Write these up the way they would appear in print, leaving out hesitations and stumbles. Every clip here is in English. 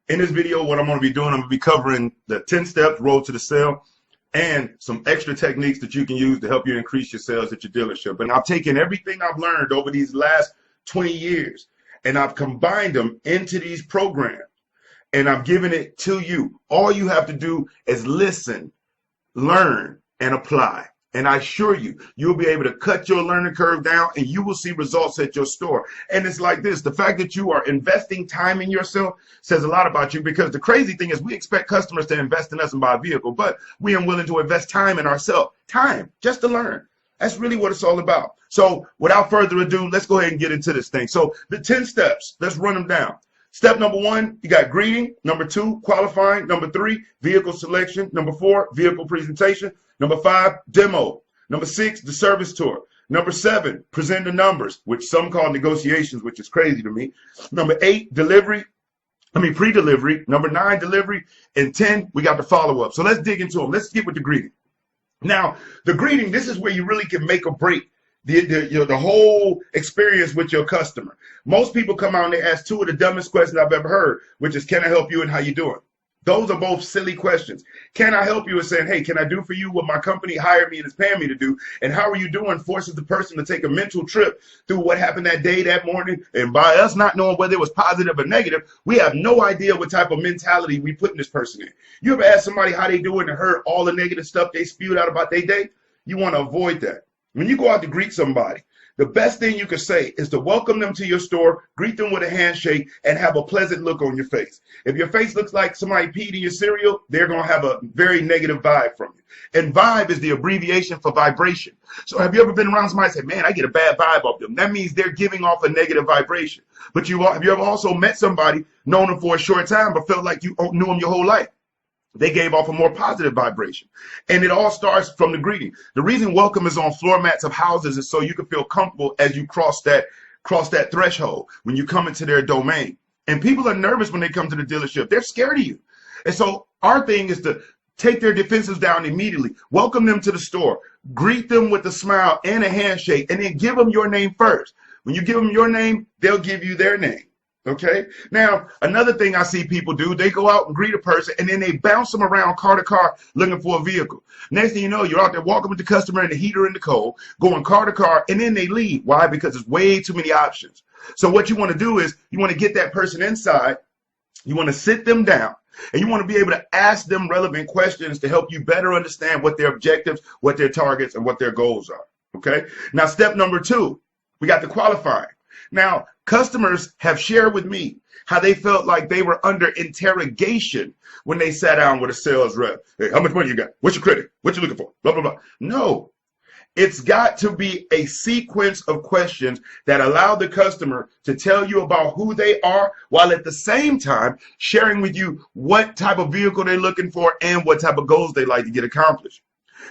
In this video, what I'm going to be doing, I'm going to be covering the 10 steps road to the sale and some extra techniques that you can use to help you increase your sales at your dealership. And I've taken everything I've learned over these last 20 years and I've combined them into these programs and I've given it to you. All you have to do is listen, learn, and apply. And I assure you, you'll be able to cut your learning curve down and you will see results at your store. And it's like this, the fact that you are investing time in yourself says a lot about you, because the crazy thing is we expect customers to invest in us and buy a vehicle, but we are willing to invest time in ourselves. Time, just to learn. That's really what it's all about. So without further ado, let's go ahead and get into this thing. So the 10 steps, let's run them down. Step number 1, you got greeting. Number 2, qualifying. Number 3, vehicle selection. Number 4, vehicle presentation. Number 5, demo. Number 6, the service tour. Number 7, present the numbers, which some call negotiations, which is crazy to me. Number 8, pre-delivery. Number 9, delivery. And 10, we got the follow-up. So let's dig into them. Let's get with the greeting. Now, the greeting, this is where you really can make or break the whole experience with your customer. Most people come out and they ask 2 of the dumbest questions I've ever heard, which is, can I help you and how you doing? Those are both silly questions. Can I help you is saying, hey, can I do for you what my company hired me and is paying me to do? And how are you doing forces the person to take a mental trip through what happened that day, that morning. And by us not knowing whether it was positive or negative, we have no idea what type of mentality we put in this person in. You ever ask somebody how they doing and heard all the negative stuff they spewed out about their day? You want to avoid that. When you go out to greet somebody, the best thing you can say is to welcome them to your store, greet them with a handshake, and have a pleasant look on your face. If your face looks like somebody peed in your cereal, they're going to have a very negative vibe from you. And vibe is the abbreviation for vibration. So have you ever been around somebody and said, man, I get a bad vibe off them? That means they're giving off a negative vibration. But have you ever also met somebody, known them for a short time, but felt like you knew them your whole life? They gave off a more positive vibration. And it all starts from the greeting. The reason welcome is on floor mats of houses is so you can feel comfortable as you cross that threshold when you come into their domain. And people are nervous when they come to the dealership. They're scared of you. And so our thing is to take their defenses down immediately, welcome them to the store, greet them with a smile and a handshake, and then give them your name first. When you give them your name, they'll give you their name. Okay. Now, another thing I see people do, they go out and greet a person and then they bounce them around car to car looking for a vehicle. Next thing you know, you're out there walking with the customer in the heat or in the cold, going car to car, and then they leave. Why? Because there's way too many options. So what you want to do is you want to get that person inside. You want to sit them down and you want to be able to ask them relevant questions to help you better understand what their objectives, what their targets, and what their goals are. Okay. Now, step number 2, we got the qualifying. Now, customers have shared with me how they felt like they were under interrogation when they sat down with a sales rep. Hey, how much money you got? What's your credit? What you looking for? Blah, blah, blah. No, it's got to be a sequence of questions that allow the customer to tell you about who they are while at the same time sharing with you what type of vehicle they're looking for and what type of goals they like to get accomplished.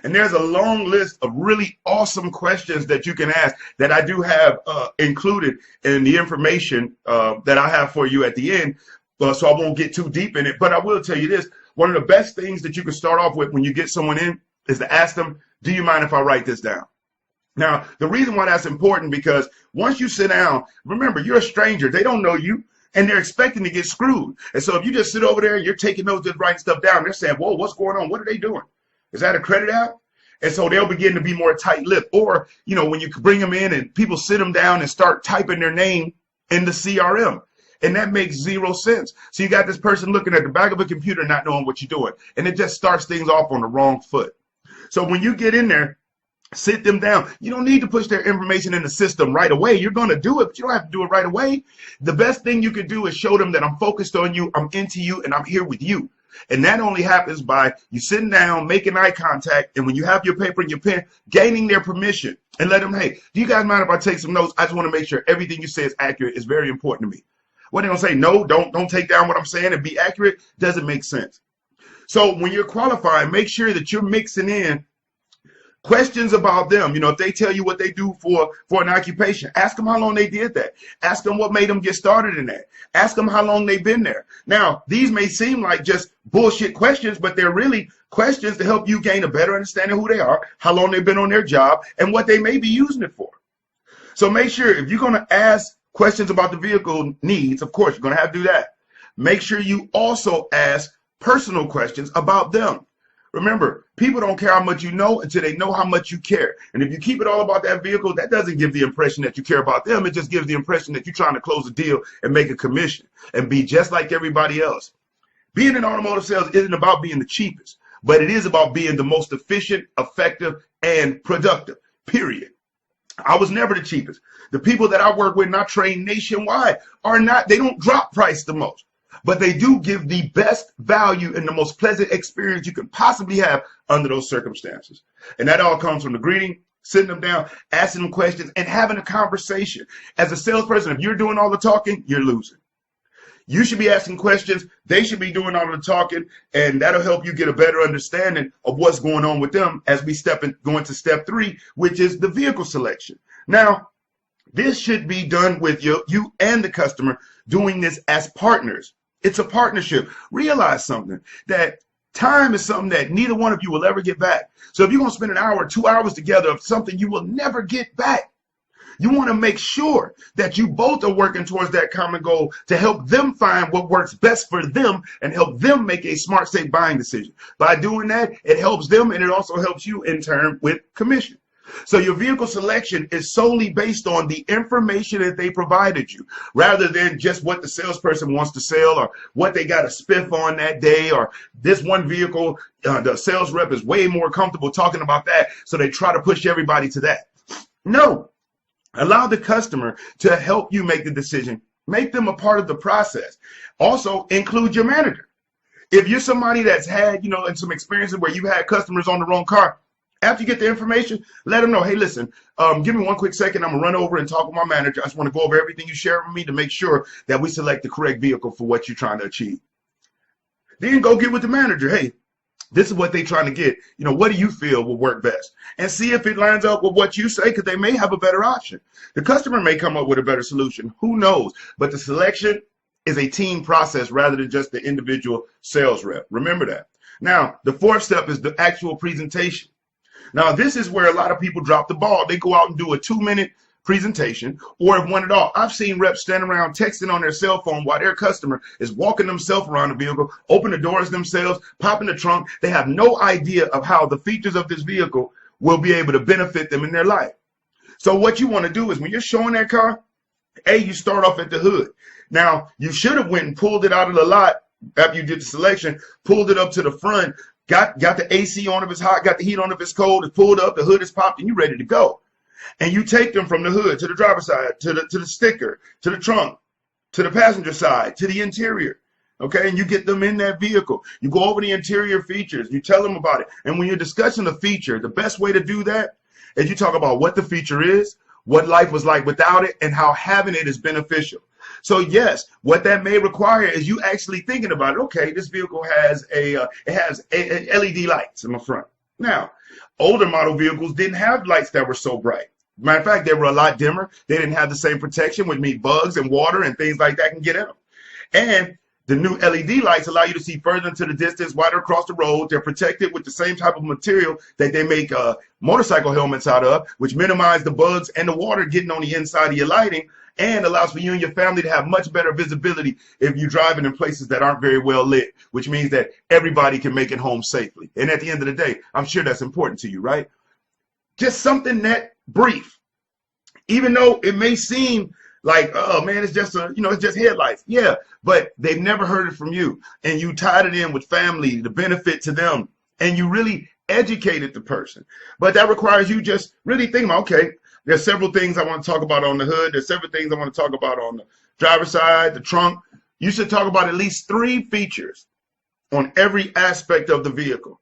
And there's a long list of really awesome questions that you can ask that I do have included in the information that I have for you at the end. So I won't get too deep in it, but I will tell you this. One of the best things that you can start off with when you get someone in is to ask them, do you mind if I write this down? Now, the reason why that's important, because once you sit down, remember, you're a stranger. They don't know you. And they're expecting to get screwed. And so if you just sit over there and you're taking notes, just writing stuff down, they're saying, whoa, what's going on? What are they doing? Is that a credit app? And so they'll begin to be more tight-lipped. Or, you know, when you bring them in and people sit them down and start typing their name in the CRM. And that makes 0 sense. So you got this person looking at the back of a computer not knowing what you're doing. And it just starts things off on the wrong foot. So when you get in there, sit them down. You don't need to push their information in the system right away. You're going to do it, but you don't have to do it right away. The best thing you could do is show them that I'm focused on you, I'm into you, and I'm here with you. And that only happens by you sitting down, making eye contact, and when you have your paper and your pen, gaining their permission and let them, hey, do you guys mind if I take some notes? I just want to make sure everything you say is accurate. It's very important to me. What they gonna say? No, don't take down what I'm saying and be accurate. Doesn't make sense. So when you're qualifying, make sure that you're mixing in questions about them. You know, if they tell you what they do for an occupation, ask them how long they did that. Ask them what made them get started in that. Ask them how long they've been there. Now, these may seem like just bullshit questions, but they're really questions to help you gain a better understanding of who they are, how long they've been on their job, and what they may be using it for. So make sure if you're going to ask questions about the vehicle needs, of course, you're going to have to do that. Make sure you also ask personal questions about them. Remember, people don't care how much you know until they know how much you care. And if you keep it all about that vehicle, that doesn't give the impression that you care about them. It just gives the impression that you're trying to close a deal and make a commission and be just like everybody else. Being in automotive sales isn't about being the cheapest, but it is about being the most efficient, effective, and productive, period. I was never the cheapest. The people that I work with and I train nationwide they don't drop price the most, but they do give the best value and the most pleasant experience you can possibly have under those circumstances. And that all comes from the greeting, sitting them down, asking them questions, and having a conversation. As a salesperson, if you're doing all the talking, you're losing. You should be asking questions. They should be doing all the talking, and that'll help you get a better understanding of what's going on with them as we go into step 3, which is the vehicle selection. Now, this should be done with you and the customer doing this as partners. It's a partnership. Realize something, that time is something that neither one of you will ever get back. So if you're going to spend an hour or 2 hours together of something you will never get back, you want to make sure that you both are working towards that common goal to help them find what works best for them and help them make a smart, safe buying decision. By doing that, it helps them and it also helps you in turn with commission. So your vehicle selection is solely based on the information that they provided you, rather than just what the salesperson wants to sell or what they got a spiff on that day, or this one vehicle, the sales rep is way more comfortable talking about that, so they try to push everybody to that. No. Allow the customer to help you make the decision. Make them a part of the process. Also, include your manager. If you're somebody that's had, some experiences where you've had customers on the wrong car, after you get the information, let them know, hey, listen, give me one quick second. I'm going to run over and talk with my manager. I just want to go over everything you share with me to make sure that we select the correct vehicle for what you're trying to achieve. Then go get with the manager. Hey, this is what they're trying to get. What do you feel will work best? And see if it lines up with what you say, because they may have a better option. The customer may come up with a better solution. Who knows? But the selection is a team process rather than just the individual sales rep. Remember that. Now, the 4th step is the actual presentation. Now, this is where a lot of people drop the ball. They go out and do a 2-minute presentation or one at all. I've seen reps stand around texting on their cell phone while their customer is walking themselves around the vehicle, open the doors themselves, pop in the trunk. They have no idea of how the features of this vehicle will be able to benefit them in their life. So what you want to do is when you're showing that car, you start off at the hood. Now, you should have went and pulled it out of the lot after you did the selection, pulled it up to the front, got the AC on if it's hot, got the heat on if it's cold, it's pulled up, the hood is popped, and you're ready to go. And you take them from the hood to the driver's side, to the sticker, to the trunk, to the passenger side, to the interior. Okay, and you get them in that vehicle. You go over the interior features. You tell them about it. And when you're discussing the feature, the best way to do that is you talk about what the feature is, what life was like without it, and how having it is beneficial. So yes, what that may require is you actually thinking about it. Okay, this vehicle has LED lights in the front. Now, older model vehicles didn't have lights that were so bright. Matter of fact, they were a lot dimmer. They didn't have the same protection, which means bugs and water and things like that can get in them. And the new LED lights allow you to see further into the distance, wider across the road. They're protected with the same type of material that they make motorcycle helmets out of, which minimize the bugs and the water getting on the inside of your lighting, and allows for you and your family to have much better visibility if you're driving in places that aren't very well lit, which means that everybody can make it home safely. And at the end of the day, I'm sure that's important to you, right? Just something that brief, even though it may seem like, oh man, it's just it's just headlights. Yeah, but they've never heard it from you, and you tied it in with family, the benefit to them, and you really educated the person. But that requires you just really thinking about, okay, there's several things I want to talk about on the hood. There's several things I want to talk about on the driver's side, the trunk. You should talk about at least 3 features on every aspect of the vehicle.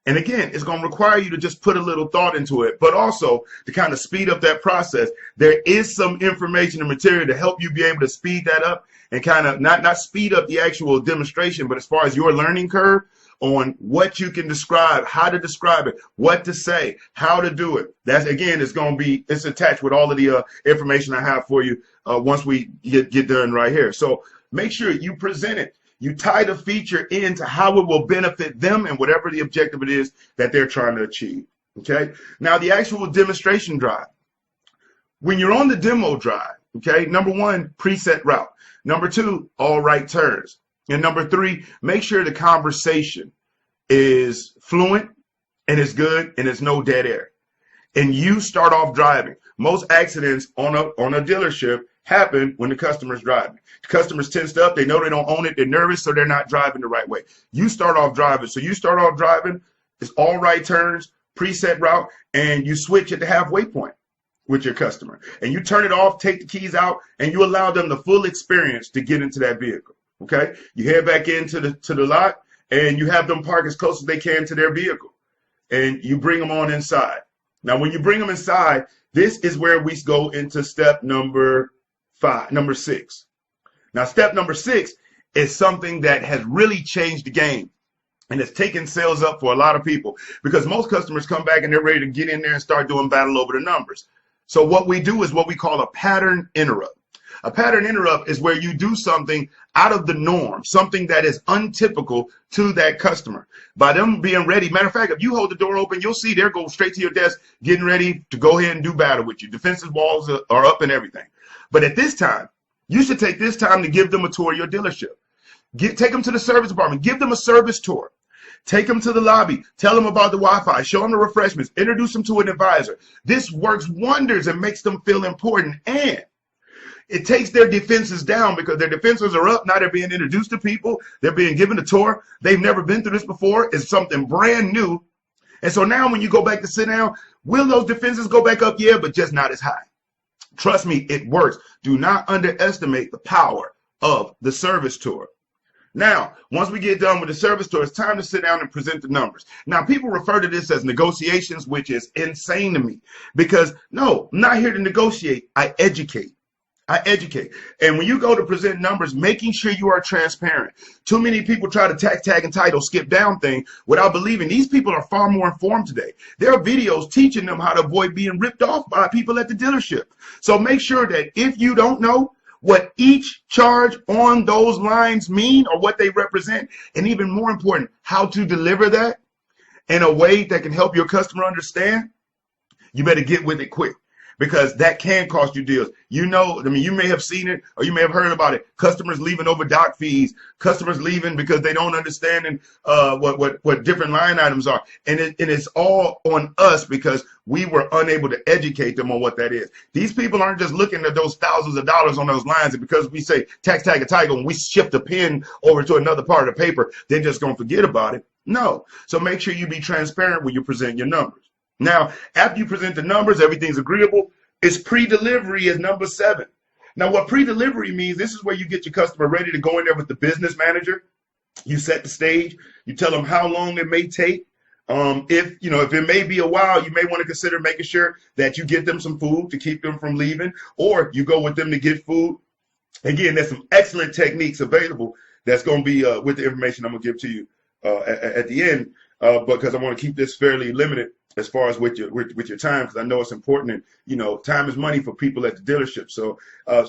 And again, it's going to require you to just put a little thought into it, but also to kind of speed up that process. There is some information and material to help you be able to speed that up and kind of not speed up the actual demonstration, but as far as your learning curve on what you can describe, how to describe it, what to say, how to do it. That's, again, it's attached with all of the information I have for you once we get done right here. So make sure you present it. You tie the feature into how it will benefit them and whatever the objective it is that they're trying to achieve. Okay. Now, the actual demonstration drive. When you're on the demo drive, okay, number 1, preset route. Number 2, all right turns. And number three, make sure the conversation is fluent and it's good and it's no dead air. And you start off driving. Most accidents on a dealership happen when the customer's driving. The customer's tensed up. They know they don't own it. They're nervous, so they're not driving the right way. You start off driving. So you start off driving. It's all right turns, preset route, and you switch at the halfway point with your customer. And you turn it off, take the keys out, and you allow them the full experience to get into that vehicle. Okay? You head back into the lot, and you have them park as close as they can to their vehicle. And you bring them on inside. Now, when you bring them inside, this is where we go into step number 6. Now, step number 6 is something that has really changed the game. And it's taken sales up for a lot of people because most customers come back and they're ready to get in there and start doing battle over the numbers. So what we do is what we call a pattern interrupt. A pattern interrupt is where you do something out of the norm, something that is untypical to that customer. By them being ready, matter of fact, if you hold the door open, you'll see they're going straight to your desk, getting ready to go ahead and do battle with you. Defensive walls are up and everything. But at this time, you should take this time to give them a tour of your dealership. Take them to the service department. Give them a service tour. Take them to the lobby. Tell them about the Wi-Fi. Show them the refreshments. Introduce them to an advisor. This works wonders and makes them feel important. And it takes their defenses down because their defenses are up. Now they're being introduced to people. They're being given a tour. They've never been through this before. It's something brand new. And so now when you go back to sit down, will those defenses go back up? Yeah, but just not as high. Trust me, it works. Do not underestimate the power of the service tour. Now, once we get done with the service tour, it's time to sit down and present the numbers. Now, people refer to this as negotiations, which is insane to me because, no, I'm not here to negotiate. I educate. And when you go to present numbers, making sure you are transparent. Too many people try to tag, and title, skip down thing without believing. These people are far more informed today. There are videos teaching them how to avoid being ripped off by people at the dealership. So make sure that if you don't know what each charge on those lines mean or what they represent, and even more important, how to deliver that in a way that can help your customer understand, you better get with it quick. Because that can cost you deals. You know, I mean, you may have seen it or you may have heard about it. Customers leaving over doc fees. Customers leaving because they don't understand what different line items are. And it's all on us because we were unable to educate them on what that is. These people aren't just looking at those thousands of dollars on those lines, and because we say tax, tag, and title and we shift a pen over to another part of the paper, they're just going to forget about it. No. So make sure you be transparent when you present your numbers. Now, after you present the numbers, everything's agreeable. It's pre-delivery is number 7. Now, what pre-delivery means, this is where you get your customer ready to go in there with the business manager. You set the stage. You tell them how long it may take. If it may be a while, you may want to consider making sure that you get them some food to keep them from leaving, or you go with them to get food. Again, there's some excellent techniques available that's going to be with the information I'm going to give to you at the end, because I want to keep this fairly limited as far as with your time, because I know it's important, and time is money for people at the dealership. So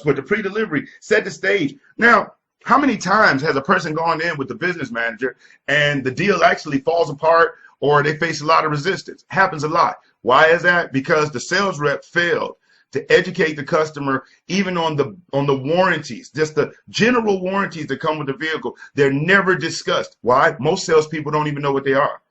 with the pre-delivery, set the stage. Now, how many times has a person gone in with the business manager and the deal actually falls apart or they face a lot of resistance? Happens a lot. Why is that? Because the sales rep failed to educate the customer even on the warranties, just the general warranties that come with the vehicle. They're never discussed. Why? Most salespeople don't even know what they are.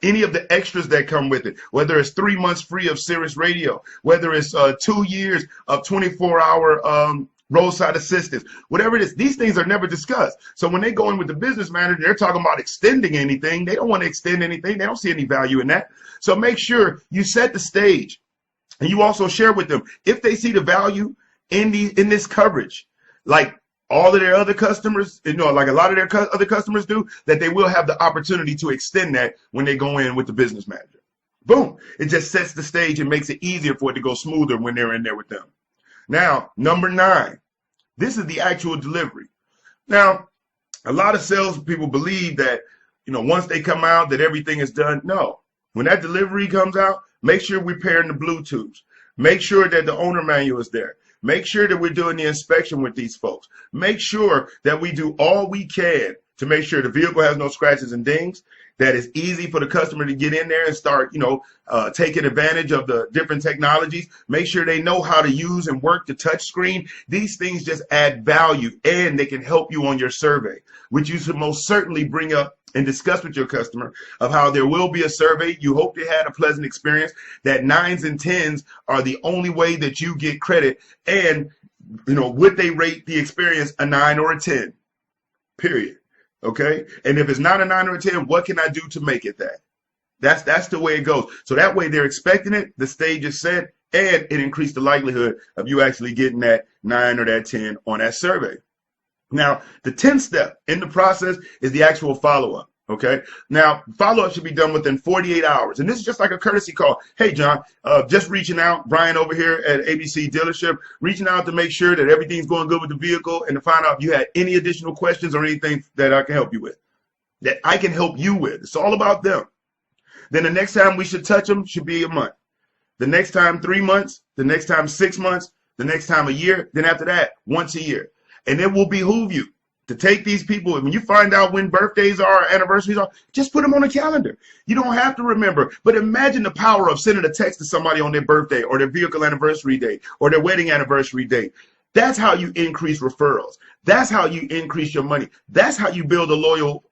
Any of the extras that come with it, whether it's 3 months free of Sirius Radio, whether it's 2 years of 24-hour roadside assistance, whatever it is, these things are never discussed. So when they go in with the business manager, they're talking about extending anything. They don't want to extend anything. They don't see any value in that. So make sure you set the stage, and you also share with them if they see the value in this coverage, like all of their other customers, like a lot of their other customers do, that they will have the opportunity to extend that when they go in with the business manager. Boom. It just sets the stage and makes it easier for it to go smoother when they're in there with them. Now, number 9, this is the actual delivery. Now, a lot of salespeople believe that, once they come out that everything is done. No. When that delivery comes out, make sure we're pairing the Bluetooths. Make sure that the owner manual is there. Make sure that we're doing the inspection with these folks. Make sure that we do all we can to make sure the vehicle has no scratches and dings, that it's easy for the customer to get in there and start, taking advantage of the different technologies. Make sure they know how to use and work the touch screen. These things just add value, and they can help you on your survey, which you should most certainly bring up and discuss with your customer of how there will be a survey. You hope they had a pleasant experience, that 9s and 10s are the only way that you get credit. And, would they rate the experience a 9 or a 10? Period. Okay. And if it's not a 9 or a 10, what can I do to make it that? That's the way it goes. So that way they're expecting it, the stage is set, and it increased the likelihood of you actually getting that 9 or that 10 on that survey. Now, the 10th step in the process is the actual follow-up. Okay. Now, follow-up should be done within 48 hours. And this is just like a courtesy call. Hey, John, just reaching out, Brian over here at ABC Dealership, reaching out to make sure that everything's going good with the vehicle and to find out if you had any additional questions or anything that I can help you with, that I can help you with. It's all about them. Then the next time we should touch them should be a month. The next time, 3 months. The next time, 6 months. The next time, a year. Then after that, once a year. And it will behoove you to take these people, when you find out when birthdays are, anniversaries are, just put them on a calendar. You don't have to remember. But imagine the power of sending a text to somebody on their birthday or their vehicle anniversary date or their wedding anniversary date. That's how you increase referrals. That's how you increase your money. That's how you build a loyal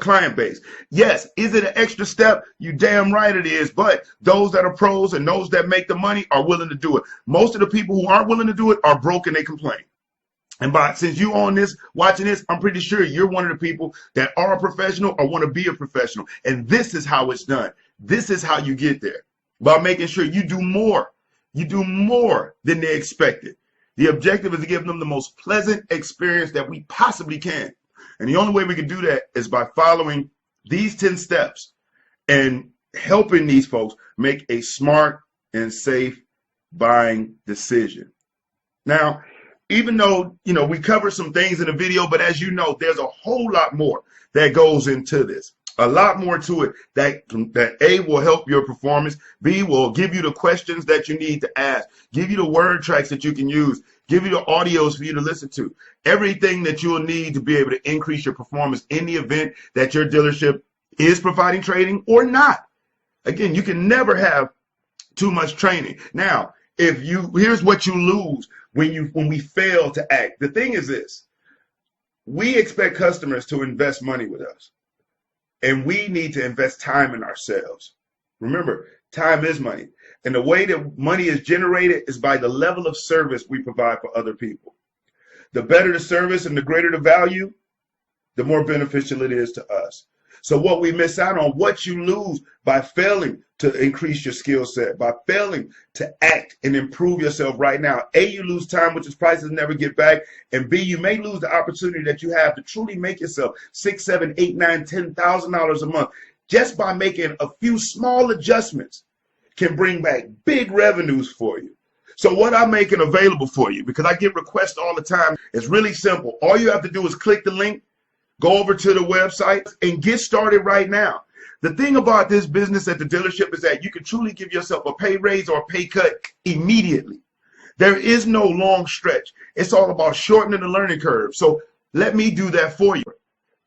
client base. Yes, is it an extra step? You damn right it is. But those that are pros and those that make the money are willing to do it. Most of the people who aren't willing to do it are broke and they complain. And since you on this, watching this, I'm pretty sure you're one of the people that are a professional or want to be a professional. And this is how it's done. This is how you get there, by making sure you do more. You do more than they expected. The objective is to give them the most pleasant experience that we possibly can. And the only way we can do that is by following these 10 steps and helping these folks make a smart and safe buying decision. Now, even though, we cover some things in the video, but as you know, there's a whole lot more that goes into this. A lot more to it that A, will help your performance, B, will give you the questions that you need to ask, give you the word tracks that you can use, give you the audios for you to listen to, everything that you'll need to be able to increase your performance in the event that your dealership is providing training or not. Again, you can never have too much training. Now, here's what you lose when we fail to act. The thing is this: we expect customers to invest money with us, and we need to invest time in ourselves. Remember, time is money, and the way that money is generated is by the level of service we provide for other people. The better the service and the greater the value, the more beneficial it is to us. So what we miss out on, what you lose by failing to increase your skill set, by failing to act and improve yourself right now. A, you lose time, which is prices never get back. And B, you may lose the opportunity that you have to truly make yourself $6,000, $7,000, $8,000, $10,000 a month just by making a few small adjustments can bring back big revenues for you. So what I'm making available for you, because I get requests all the time, it's really simple. All you have to do is click the link, go over to the website, and get started right now. The thing about this business at the dealership is that you can truly give yourself a pay raise or a pay cut immediately. There is no long stretch. It's all about shortening the learning curve. So let me do that for you.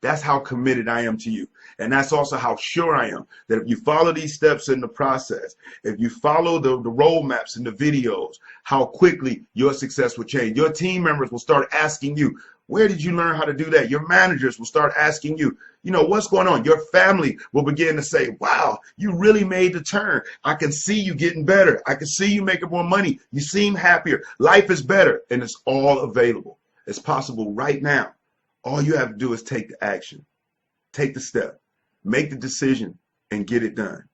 That's how committed I am to you. And that's also how sure I am that if you follow these steps in the process, if you follow the roadmaps and the videos, how quickly your success will change. Your team members will start asking you, where did you learn how to do that? Your managers will start asking you, what's going on? Your family will begin to say, wow, you really made the turn. I can see you getting better. I can see you making more money. You seem happier. Life is better. And it's all available. It's possible right now. All you have to do is take the action, take the step, make the decision, and get it done.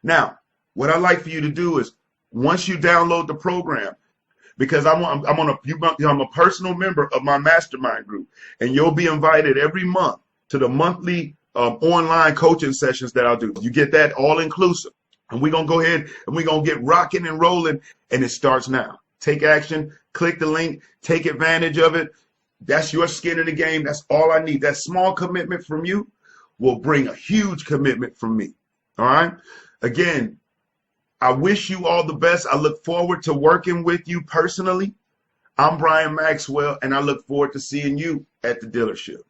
Now, what I'd like for you to do is once you download the program, because I'm a personal member of my mastermind group, and you'll be invited every month to the monthly online coaching sessions that I'll do. You get that all inclusive. And we're going to go ahead and we're going to get rocking and rolling, and it starts now. Take action, click the link, take advantage of it. That's your skin in the game. That's all I need. That small commitment from you will bring a huge commitment from me. All right? Again, I wish you all the best. I look forward to working with you personally. I'm Brian Maxwell, and I look forward to seeing you at the dealership.